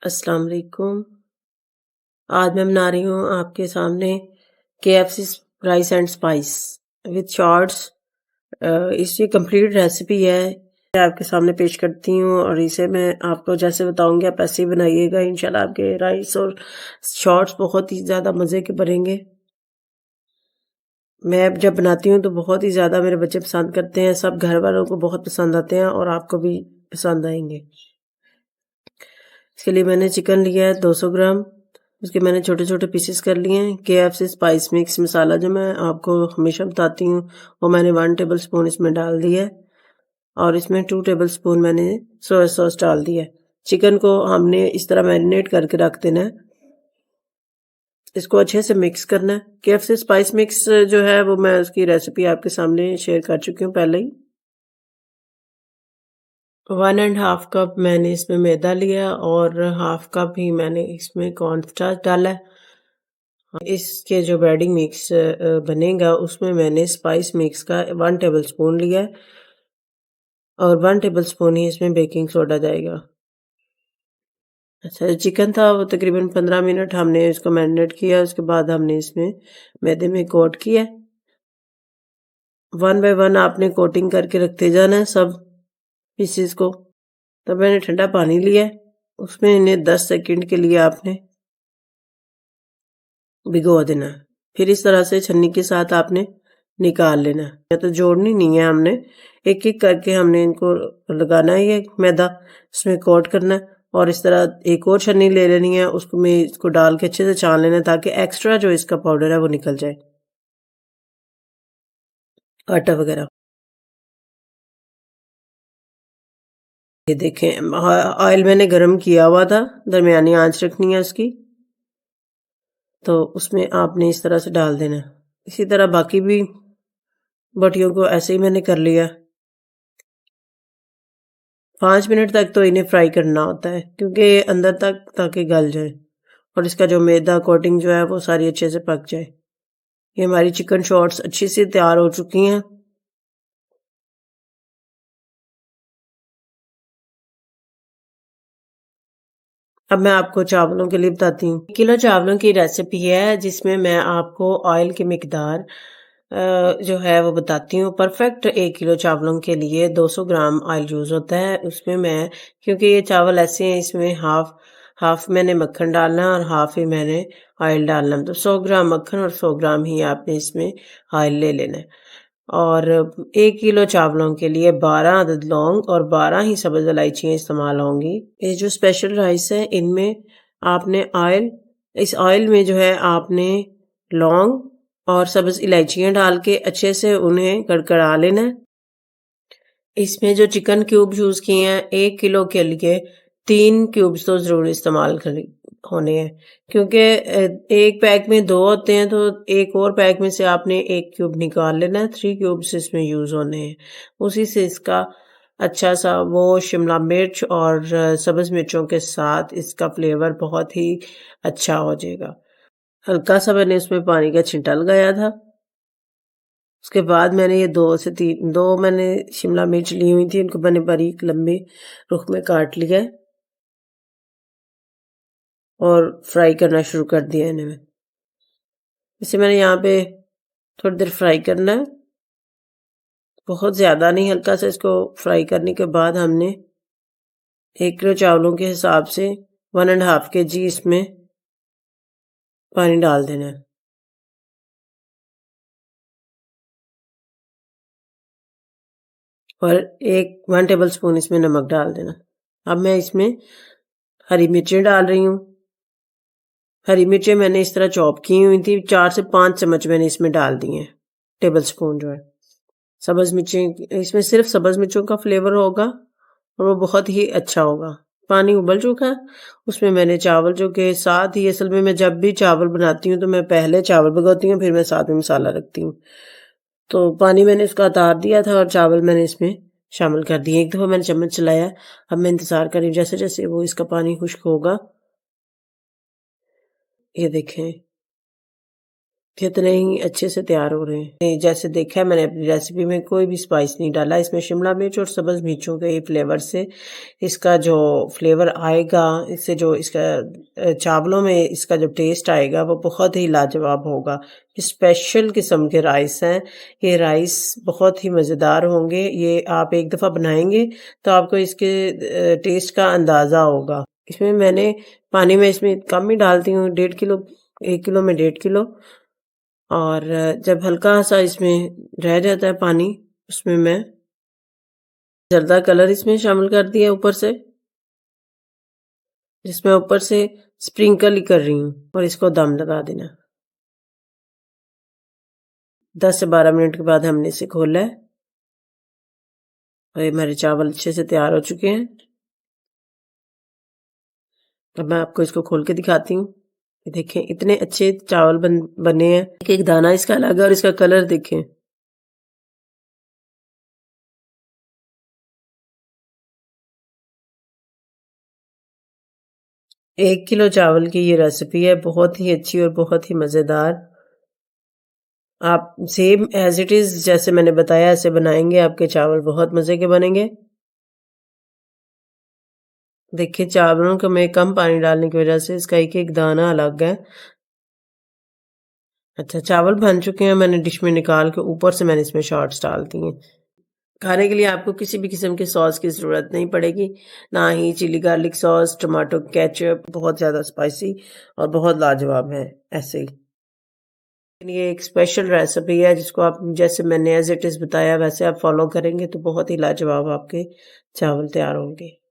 अस्सलाम वालेकुम। आज मैं बना रही हूँ आपके सामने KFC rice and spice with shorts. इसकी कंप्लीट रेसिपी है, मैं आपके सामने पेश करती हूँ और इसे मैं आपको जैसे बताऊंगी आप ऐसे ही बनाइएगा। इंशाल्लाह आपके राइस और शॉर्ट्स बहुत ही ज़्यादा मज़े के बनेंगे। मैं जब बनाती हूँ तो बहुत ही ज़्यादा मेरे बच्चे पसंद करते हैं, सब घर वालों को बहुत पसंद आते हैं और आपको भी पसंद आएंगे। इसके लिए मैंने चिकन लिया है 200 ग्राम। उसके मैंने छोटे छोटे पीसेस कर लिए हैं। केएफसी स्पाइस मिक्स मसाला जो मैं आपको हमेशा बताती हूँ वो मैंने 1 टेबल स्पून इसमें डाल दिया है और इसमें 2 टेबल स्पून मैंने सोया सॉस डाल दिया है। चिकन को हमने इस तरह मैरिनेट करके रख देना है। इसको अच्छे से मिक्स करना है। केएफसी स्पाइस मिक्स जो है वो मैं उसकी रेसिपी आपके सामने शेयर कर चुकी हूँ पहले ही। 1.5 कप मैंने इसमें मैदा लिया और हाफ कप ही मैंने इसमें कॉर्नस्टार्च डाला है। इसके जो ब्रेडिंग मिक्स बनेगा उसमें मैंने स्पाइस मिक्स का 1 टेबल स्पून लिया है और 1 टेबल स्पून ही इसमें बेकिंग सोडा जाएगा। अच्छा, चिकन था वो तकरीबन 15 मिनट हमने इसको मैरिनेट किया, उसके बाद हमने इसमें मैदे में कोट किया। 1 बाय 1 आपने कोटिंग करके रखते जाना है सब पीसेस को। तब मैंने ठंडा पानी लिया, उसमें इन्हें 10 सेकंड के लिए आपने भिगो देना है। फिर इस तरह से छन्नी के साथ आपने निकाल लेना है। या तो जोड़नी नहीं है, हमने एक एक करके हमने इनको लगाना है। ये मैदा इसमें कोट करना है और इस तरह एक और छन्नी ले लेनी है, उसको में इसको डाल के अच्छे से छान लेना है ताकि एक्स्ट्रा जो इसका पाउडर है वो निकल जाए, आटा वगैरह। ये देखें ऑयल मैंने गरम किया हुआ था, दरमियानी आंच रखनी है उसकी। तो उसमें आपने इस तरह से डाल देना है। इसी तरह बाकी भी बोटियों को ऐसे ही मैंने कर लिया। 5 मिनट तक तो इन्हें फ्राई करना होता है क्योंकि अंदर तक ताकि गल जाए और इसका जो मैदा कोटिंग जो है वो सारी अच्छे से पक जाए। ये हमारी चिकन शॉर्ट्स अच्छी से तैयार हो चुकी हैं। अब मैं आपको चावलों के लिए बताती हूँ। 1 किलो चावलों की रेसिपी है जिसमें मैं आपको ऑयल की मिकदार जो है वो बताती हूँ। परफेक्ट 1 किलो चावलों के लिए 200 ग्राम ऑयल यूज़ होता है। उसमें मैं, क्योंकि ये चावल ऐसे हैं, इसमें हाफ हाफ मैंने मक्खन डालना है और हाफ ही मैंने ऑयल डालना है। तो 100 ग्राम मक्खन और 100 ग्राम ही आपने इसमें ऑयल ले लेना है। और 1 किलो चावलों के लिए 12 अदद लौंग और 12 ही सब्ज़ इलायचियाँ इस्तेमाल होंगी। ये जो स्पेशल राइस है इनमें आपने इस ऑयल में जो है आपने लौंग और सब्ज़ इलायचियाँ डाल के अच्छे से उन्हें कड़कड़ा लेना है। इसमें जो चिकन क्यूब यूज़ किए हैं 1 किलो के लिए 3 क्यूब्स तो ज़रूर इस्तेमाल करें होने हैं क्योंकि एक पैक में 2 होते हैं, तो एक और पैक में से आपने 1 क्यूब निकाल लेना है। 3 क्यूब्स इसमें यूज़ होने हैं। उसी से इसका अच्छा सा वो शिमला मिर्च और सब्ज़ मिर्चों के साथ इसका फ्लेवर बहुत ही अच्छा हो जाएगा। हल्का सा मैंने इसमें पानी का छिंटा लगाया था। उसके बाद मैंने ये 2 मैंने शिमला मिर्च ली हुई थी, इनको मैंने बारीक लंबे रुख में काट लिया है और फ्राई करना शुरू कर दिया इन्हें मैं। इसे मैंने यहाँ पे थोड़ी देर फ्राई करना है, बहुत ज़्यादा नहीं, हल्का सा इसको फ्राई करने के बाद हमने 1 किलो चावलों के हिसाब से 1 एंड हाफ केजी इसमें पानी डाल देना है और 1 टेबल स्पून इसमें नमक डाल देना। अब मैं इसमें हरी मिर्चें डाल रही हूँ। हरी मिर्चें मैंने इस तरह चॉप की हुई थी, 4 से 5 चम्मच मैंने इसमें डाल दी हैं, टेबल स्पून जो है। सब्ज़ मिर्चें, इसमें सिर्फ सब्ज़ मिर्चों का फ्लेवर होगा और वो बहुत ही अच्छा होगा। पानी उबल चुका है, उसमें मैंने चावल जो के साथ ही, असल में मैं जब भी चावल बनाती हूँ तो मैं पहले चावल भिगोती हूँ, फिर मैं साथ में मसाला रखती हूँ। तो पानी मैंने इसका उतार दिया था और चावल मैंने इसमें शामिल कर दिए। एक दफ़ा मैंने चम्मच चलाया, अब मैं इंतज़ार कर रही हूँ जैसे-जैसे वो इसका पानी खुश्क होगा। ये देखें, कितने ही अच्छे से तैयार हो रहे हैं। जैसे देखा है मैंने अपनी रेसिपी में कोई भी स्पाइस नहीं डाला, इसमें शिमला मिर्च और सब्ज़ मिर्चों के फ्लेवर से इसका जो फ्लेवर आएगा, इससे जो इसका चावलों में इसका जो टेस्ट आएगा वो बहुत ही लाजवाब होगा। स्पेशल किस्म के राइस हैं, ये राइस बहुत ही मज़ेदार होंगे। ये आप एक दफ़ा बनाएँगे तो आपको इसके टेस्ट का अंदाज़ा होगा। इसमें मैंने पानी में इसमें कम ही डालती हूँ, 1.5 किलो, 1 किलो में 1.5 किलो। और जब हल्का-सा इसमें रह जाता है पानी, उसमें मैं ज़र्दा कलर इसमें शामिल कर दिया ऊपर से, जिसमें ऊपर से स्प्रिंकल ही कर रही हूँ और इसको दम लगा देना। 10 से 12 मिनट के बाद हमने इसे खोला है और ये हमारे चावल अच्छे से तैयार हो चुके हैं। अब मैं आपको इसको खोल के दिखाती हूँ। ये देखें इतने अच्छे चावल बने हैं। एक-एक दाना इसका अलग है और इसका कलर देखें। 1 किलो चावल की ये रेसिपी है, बहुत ही अच्छी और बहुत ही मज़ेदार। आप सेम एज़ इट इज़ जैसे मैंने बताया ऐसे बनाएँगे, आपके चावल बहुत मज़े के बनेंगे। देखिए चावलों को में कम पानी डालने की वज़ह से इसका एक-एक दाना अलग है। अच्छा चावल बन चुके हैं, मैंने डिश में निकाल के ऊपर से मैंने इसमें शॉट्स डाल दिए। खाने के लिए आपको किसी भी किस्म के सॉस की ज़रूरत नहीं पड़ेगी, ना ही chilli garlic sauce, tomato ketchup बहुत ज़्यादा स्पाइसी और बहुत लाजवाब है, ऐसे ही। ये एक स्पेशल रेसिपी है जिसको आप जैसे मैंने एज़ इट इज़ बताया वैसे आप फ़ॉलो करेंगे तो बहुत ही लाजवाब आपके चावल तैयार होंगे।